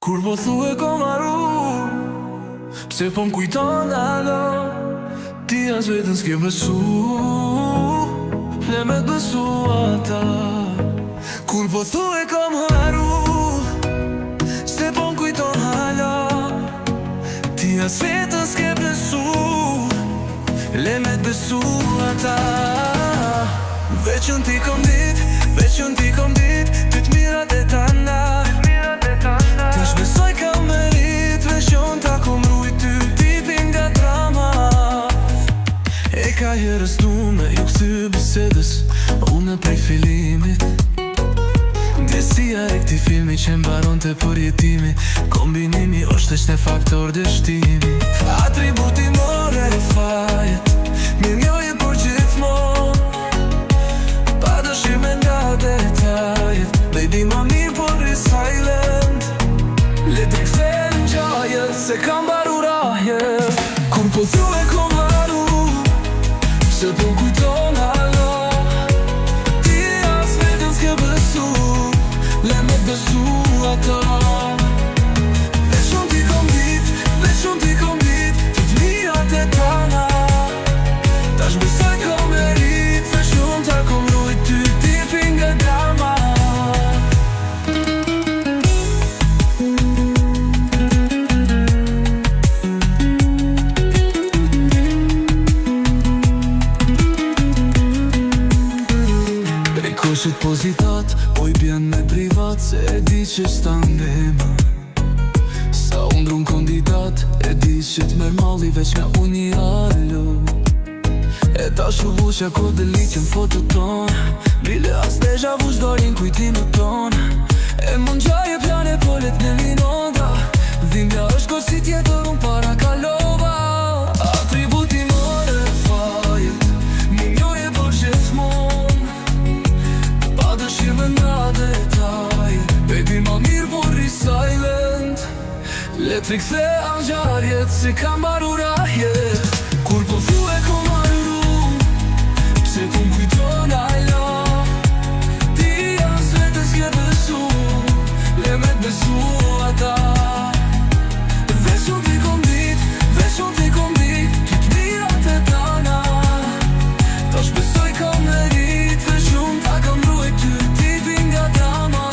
Kur po thue ko maru, pse po m'kujton alo, ti as vetën s'ke besu, ne me t'besu ata. Kur po thue ko maru, se po m'kujton alo, ti as vetën s'ke besu, le me t'besu ata. Veçën ti kom dit, veçën ti kom dit, ty t'mirat e tana. Tash besoj kam merit, veçën ta kom rujt ty tipin nga drama. E ka herës du me ju këthy bisedës, unë prej filimit. Ndjesia e këti filmi që mbaron të përjetimi, kombinimi është e faktor dështimi. Atributi more e fajet, mirë njoje për gjithmon, pa dëshime nga detajet. Baby ma mirë por i silent, le t'i kthen gjajet, se kam baru rajet. Kur po thue ko maru, se po kujton alo, ti as vetën s'ke besu, le me besu ata. Veçën ti kom dit, veçën ti kom dit, ti t'mirat e tana. Tash besoj kom merit, veçën ta kom rujt ty tipin nga drama. Koshit pozitat, po i bjen me privat, se e di që s'ta ndema. Sa undrun kandidat, e di që t'mer malli veç nga unë i alo. E ta shuvusha ko delitjen foto ton, bile as deja vu s'dorin kujtimet ton. E mund gjaje plane po let në linonda, dhimbja është ko si tjetër unë para kalova. Atributi more e fajet, mi njoje për gjithmon, pa dëshime nga detajet. Baby ma mirë por i silent, le t'i kthe angjarjet, si kam baru rajet. Kur po thue ko maru, pse po m'kujton alo, ti as vetën s'ke besu, le me t'besu ata. Veçën ti kom dit, veçën ti kom dit, ty t'mirat e tana. Tash besoj kam merit, veçën ta kam rujt ty tipin nga drama.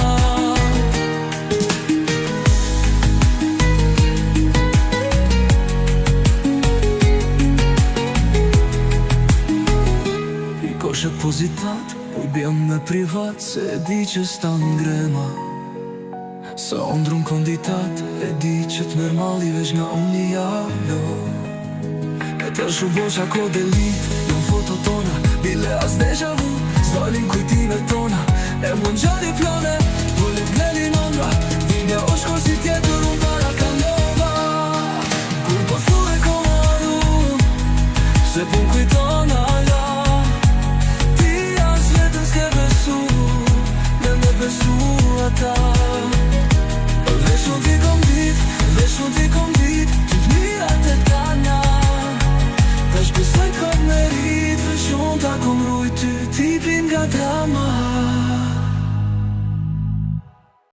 I koshet pozitat, po i bjem me privat, se e di që s'ta ngrema. Sa undrun kandidat, e di që t'mer malli veç nga unë i alo. E të shubosha ko delit, jon foto tona, bile as deja vu, s'dalin kujtimet tona. E mund gjali plane, vullit ngelin ondra, dhimbja është ko si tjetër unë para kalova. Kur po thue ko maru, se po m'kujton alo, ti as vetën s'ke besu, le me besu ata. Veçën ti kom dit, veçën ti kom dit,